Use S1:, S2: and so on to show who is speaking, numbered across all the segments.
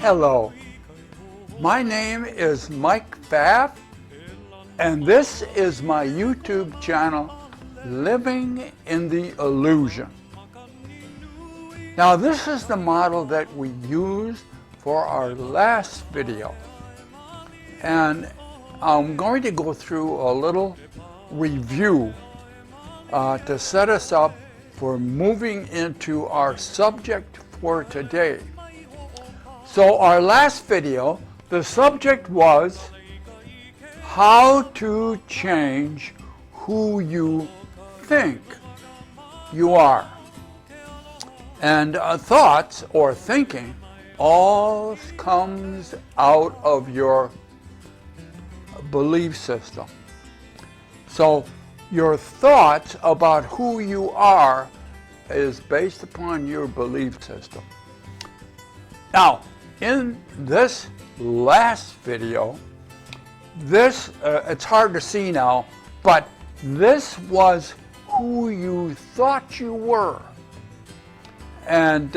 S1: Hello, my name is Mike Pfaff, and this is my YouTube channel, Living in the Illusion. Now, this is the model that we used for our last video, and I'm going to go through a little review to set us up for moving into our subject for today. So our last video, the subject was how to change who you think you are. And thoughts or thinking all comes out of your belief system. So your thoughts about who you are is based upon your belief system. Now, in this last video, it's hard to see now, but this was who you thought you were. And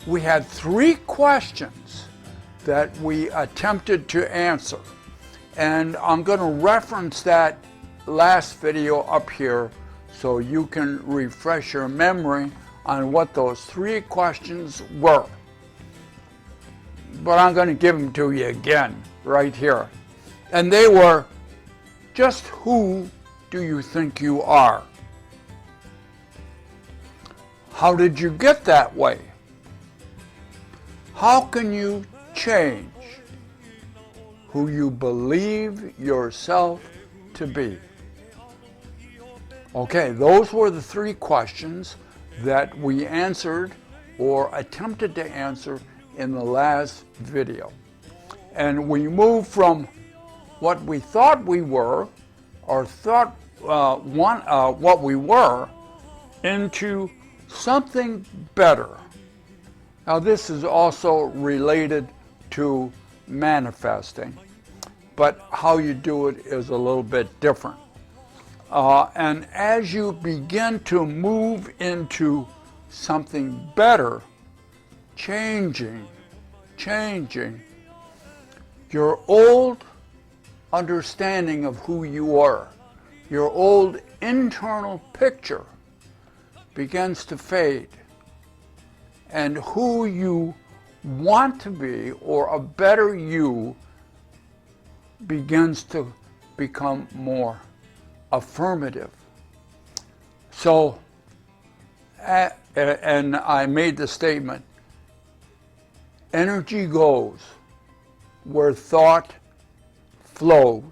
S1: we had 3 questions that we attempted to answer. And I'm going to reference that last video up here so you can refresh your memory on what those 3 questions were. But I'm going to give them to you again right here. And they were, just who do you think you are? How did you get that way? How can you change who you believe yourself to be? Okay, those were the 3 questions that we answered or attempted to answer in the last video. And we moved from what we thought we were, or thought what we were, into something better. Now, this is also related to manifesting, but how you do it is a little bit different. And as you begin to move into something better, changing, your old understanding of who you are, your old internal picture begins to fade, and who you want to be, or a better you, begins to become more affirmative. So, and I made the statement, energy goes where thought flows.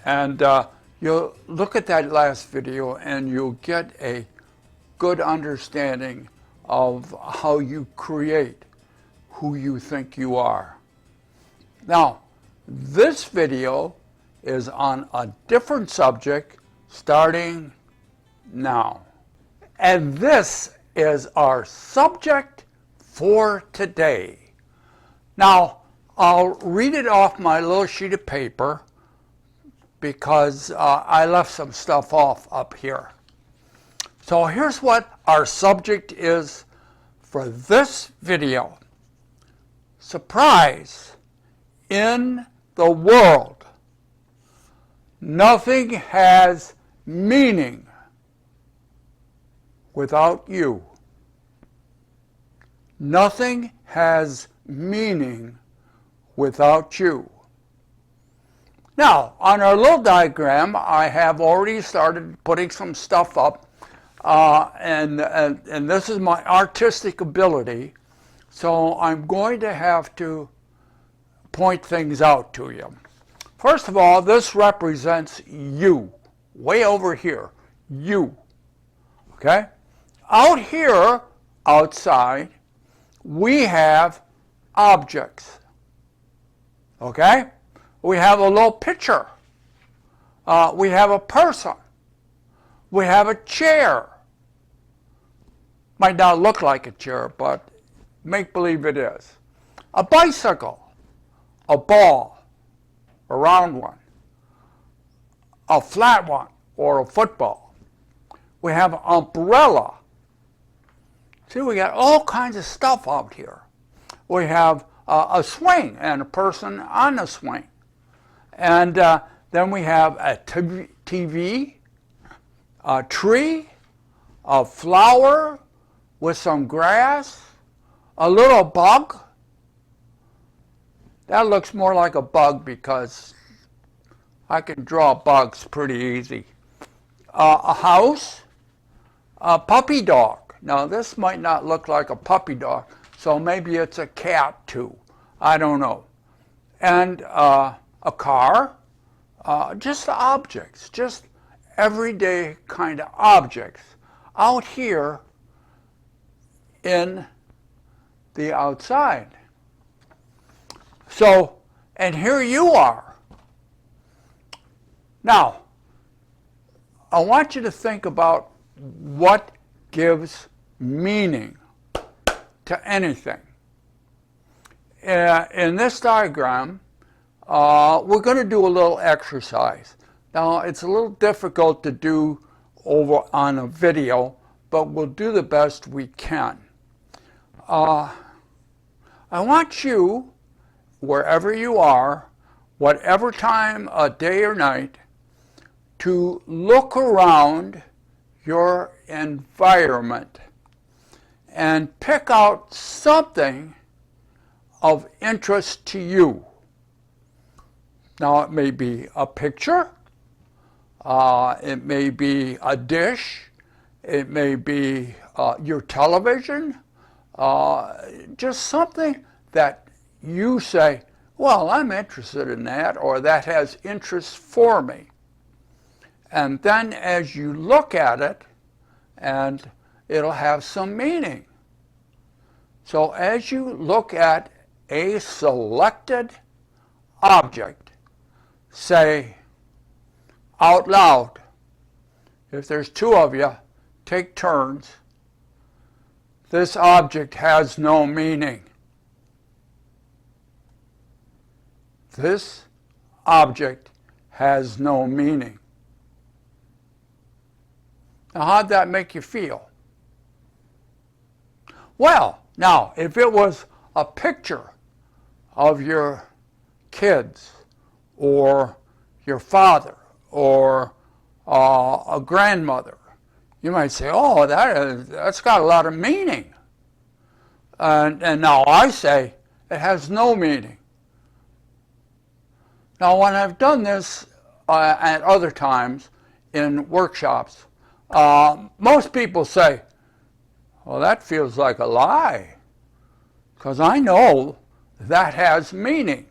S1: And you'll look at that last video and you'll get a good understanding of how you create who you think you are. Now, this video is on a different subject starting now. And this is our subject for today. Now, I'll read it off my little sheet of paper because I left some stuff off up here. So here's what our subject is for this video. Surprise! In the world, nothing has meaning without you. Nothing has meaning without you. Now, on our little diagram, I have already started putting some stuff up, and this is my artistic ability, so I'm going to have to point things out to you. First of all, this represents you, way over here, you, okay? Out here, outside, we have objects, okay? We have a little picture. We have a person. We have a chair. Might not look like a chair, but make believe it is. A bicycle, a ball, a round one, a flat one, or a football. We have an umbrella. See, we got all kinds of stuff out here. we have a swing and a person on the swing. And then we have a TV, a tree, a flower with some grass, a little bug. That looks more like a bug because I can draw bugs pretty easy. A house, a puppy dog. Now this might not look like a puppy dog, so maybe it's a cat too. I don't know. And a car, just objects, just everyday kind of objects out here in the outside. So, and here you are. Now, I want you to think about what gives meaning to anything. In this diagram, we're going to do a little exercise. Now, it's a little difficult to do over on a video, but we'll do the best we can. I want you, wherever you are, whatever time of day or night, to look around your environment and pick out something of interest to you. Now, it may be a picture, it may be a dish, it may be your television, just something that you say, well, I'm interested in that, or that has interest for me. And then as you look at it, and it'll have some meaning. So as you look at a selected object, say out loud, if there's two of you, take turns, this object has no meaning. This object has no meaning. Now, how'd that make you feel? Well, now, if it was a picture of your kids, or your father, or a grandmother, you might say, oh, that's got a lot of meaning. And now I say, it has no meaning. Now, when I've done this at other times in workshops, most people say, well, that feels like a lie, because I know that has meaning.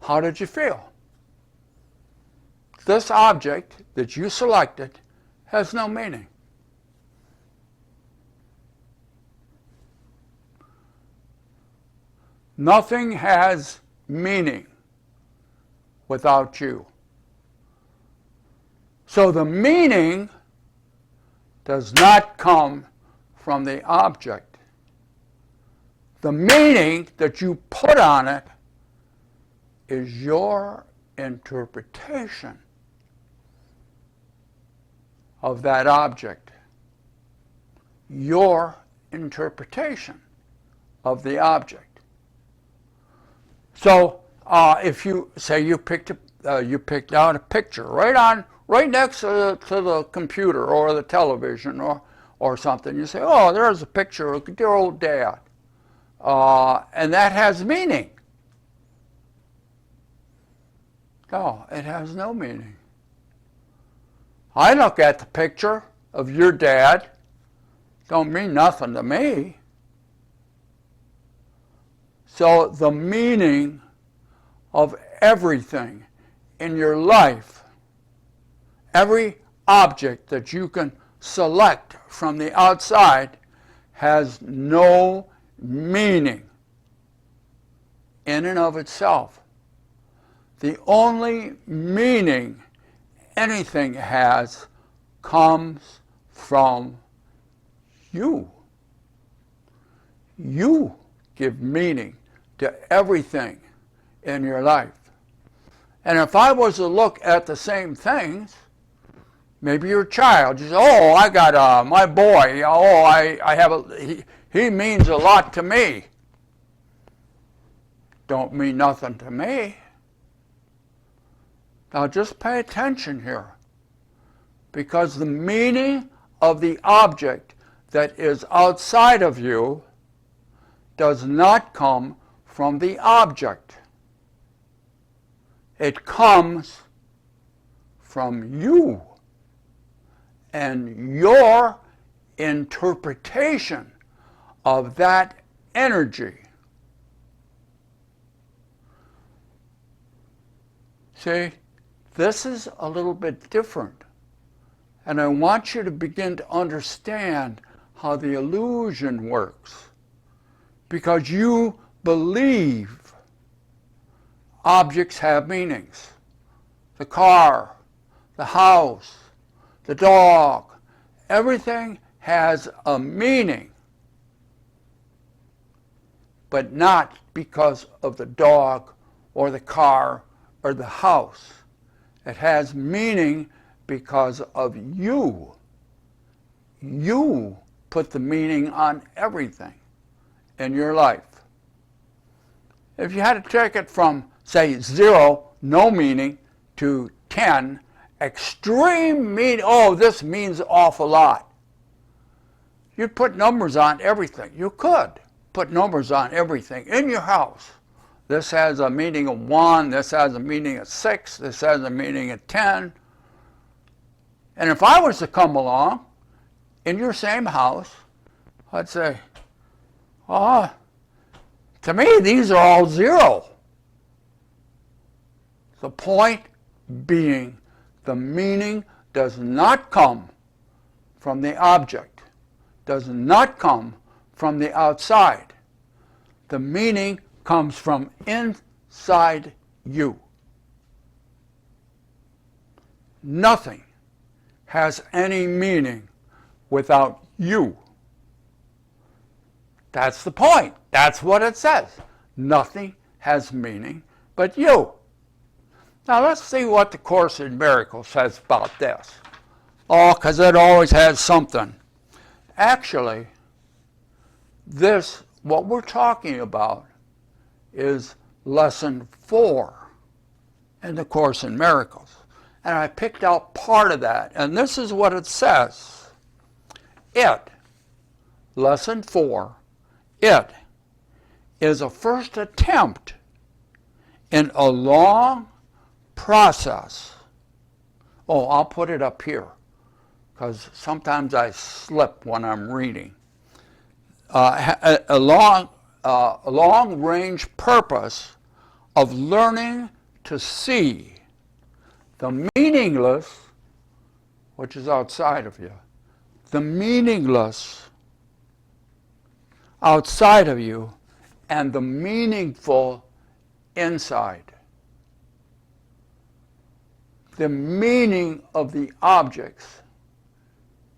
S1: How did you feel? This object that you selected has no meaning. Nothing has meaning without you. So the meaning does not come from the object. The meaning that you put on it is your interpretation of that object. Your interpretation of the object. So if you say you picked out a picture right next to the computer or the television or something, you say, oh, there's a picture of your old dad, and that has meaning. No, it has no meaning. I look at the picture of your dad, don't mean nothing to me. So the meaning of everything in your life, every object that you can select from the outside, has no meaning in and of itself. The only meaning anything has comes from you. You give meaning to everything in your life. And if I was to look at the same things, Maybe you're a child. You say, oh, I got my boy. Oh, I have he means a lot to me. Don't mean nothing to me. Now just pay attention here, because the meaning of the object that is outside of you does not come from the object. It comes from you and your interpretation of that energy. See, this is a little bit different. And I want you to begin to understand how the illusion works. Because you believe objects have meanings. The car, the house, the dog, everything has a meaning. But not because of the dog or the car or the house. It has meaning because of you. You put the meaning on everything in your life. If you had to take it from, say, 0, no meaning, to 10, extreme meaning, oh, this means an awful lot. You'd put numbers on everything. You could put numbers on everything in your house. This has a meaning of 1, this has a meaning of 6, this has a meaning of 10. And if I was to come along in your same house, I'd say, oh, to me these are all 0. The point being, the meaning does not come from the object, does not come from the outside. The meaning comes from inside you. Nothing has any meaning without you. That's the point. That's what it says. Nothing has meaning but you. Now let's see what the Course in Miracles says about this. Oh, because it always has something. Actually, what we're talking about, is lesson 4 in the Course in Miracles. And I picked out part of that, and this is what it says. Lesson 4, it is a first attempt in a long process. Oh, I'll put it up here, because sometimes I slip when I'm reading. A long-range purpose of learning to see the meaningless, which is outside of you, the meaningless outside of you, and the meaningful inside. The meaning of the objects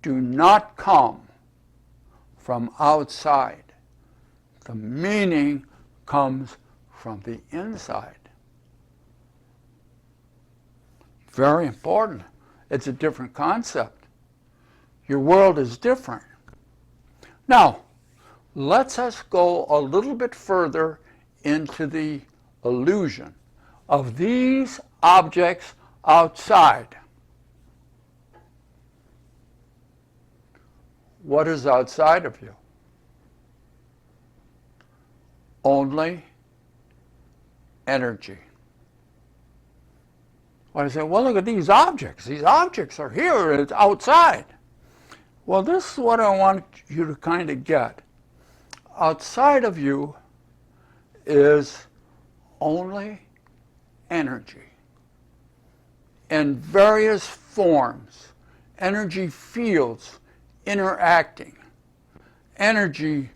S1: do not come from outside. The meaning comes from the inside. Very important. It's a different concept. Your world is different. Now, let us go a little bit further into the illusion of these objects outside. What is outside of you? Only energy. When I say, well, look at these objects. These objects are here, it's outside. Well, this is what I want you to kind of get. Outside of you is only energy in various forms, energy fields interacting, energy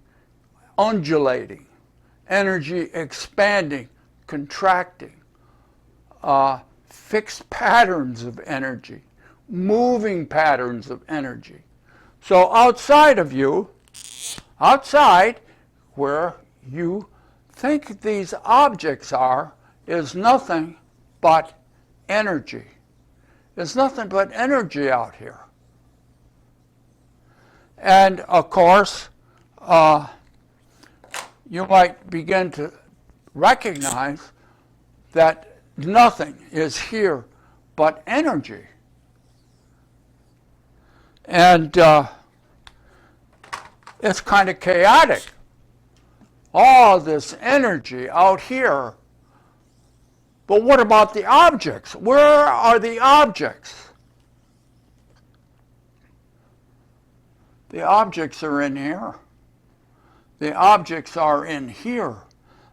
S1: undulating, energy expanding, contracting, fixed patterns of energy, moving patterns of energy. So outside of you, outside where you think these objects are, is nothing but energy. is nothing but energy out here. And of course, you might begin to recognize that nothing is here but energy. And it's kind of chaotic. All this energy out here. But what about the objects? Where are the objects? The objects are in here. The objects are in here.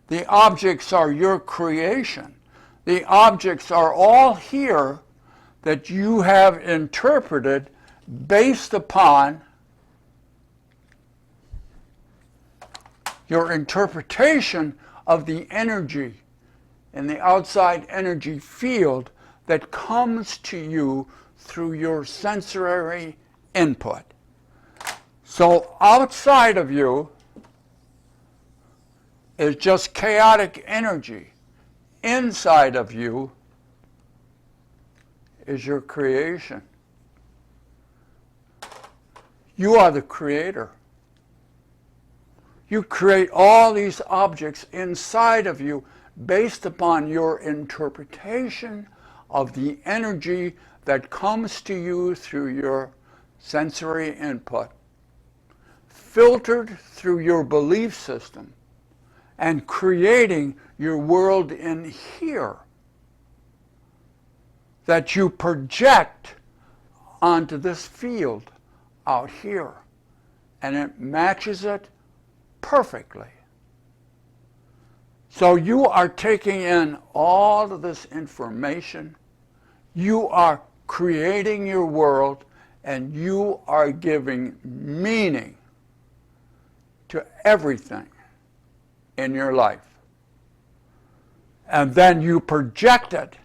S1: The objects are your creation. The objects are all here that you have interpreted based upon your interpretation of the energy in the outside energy field that comes to you through your sensory input. So outside of you is just chaotic energy. Inside of you is your creation. You are the creator. You create all these objects inside of you based upon your interpretation of the energy that comes to you through your sensory input, filtered through your belief system, and creating your world in here that you project onto this field out here, and it matches it perfectly. So you are taking in all of this information, you are creating your world, and you are giving meaning to everything in your life. And then you project it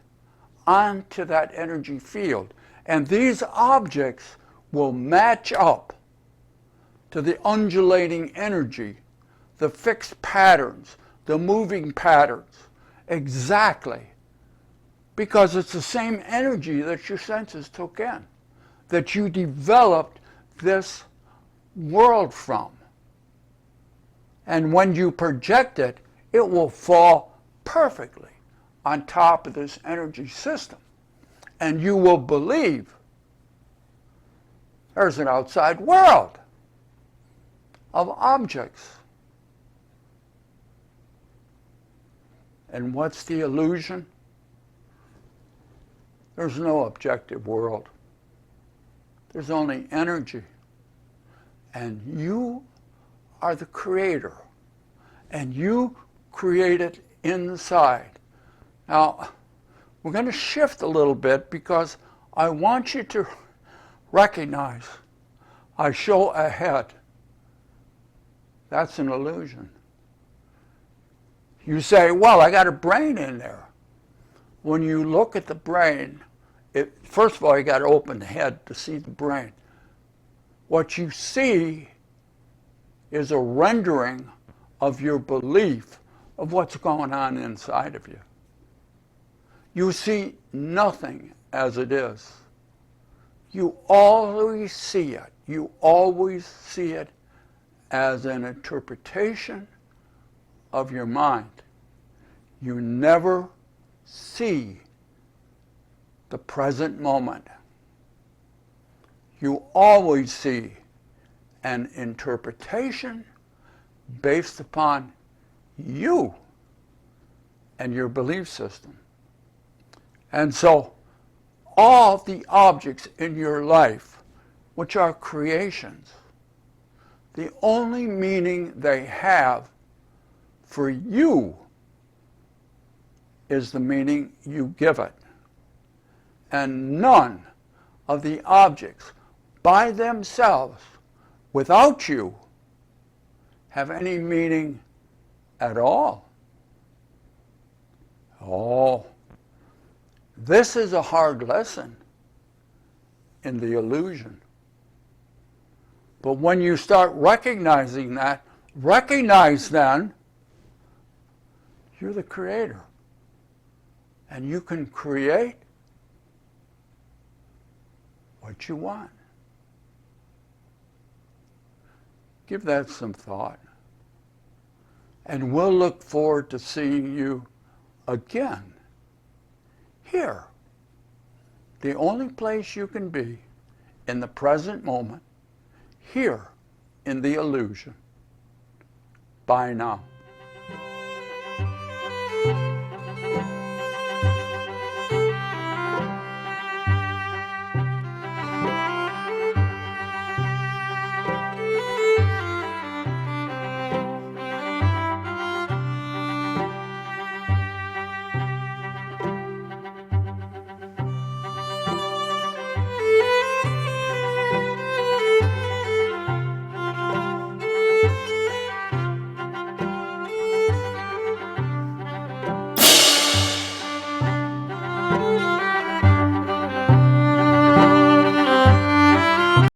S1: onto that energy field. And these objects will match up to the undulating energy, the fixed patterns, the moving patterns, exactly. Because it's the same energy that your senses took in, that you developed this world from. And when you project it, it will fall perfectly on top of this energy system. And you will believe there's an outside world of objects. And what's the illusion? There's no objective world. There's only energy. And you are the creator. And you create it inside. Now, we're going to shift a little bit because I want you to recognize I show a head. That's an illusion. You say, well, I got a brain in there. When you look at the brain, first of all, you got to open the head to see the brain. What you see is a rendering of your belief of what's going on inside of you. You see nothing as it is. You always see it. You always see it as an interpretation of your mind. You never see the present moment. You always see an interpretation based upon you and your belief system. And so all the objects in your life, which are creations, the only meaning they have for you is the meaning you give it. And none of the objects by themselves, without you, have any meaning at all. Oh, this is a hard lesson in the illusion. But when you start recognizing that, recognize then you're the creator. And you can create what you want. Give that some thought. And we'll look forward to seeing you again here. The only place you can be in the present moment, here in the illusion. Bye now.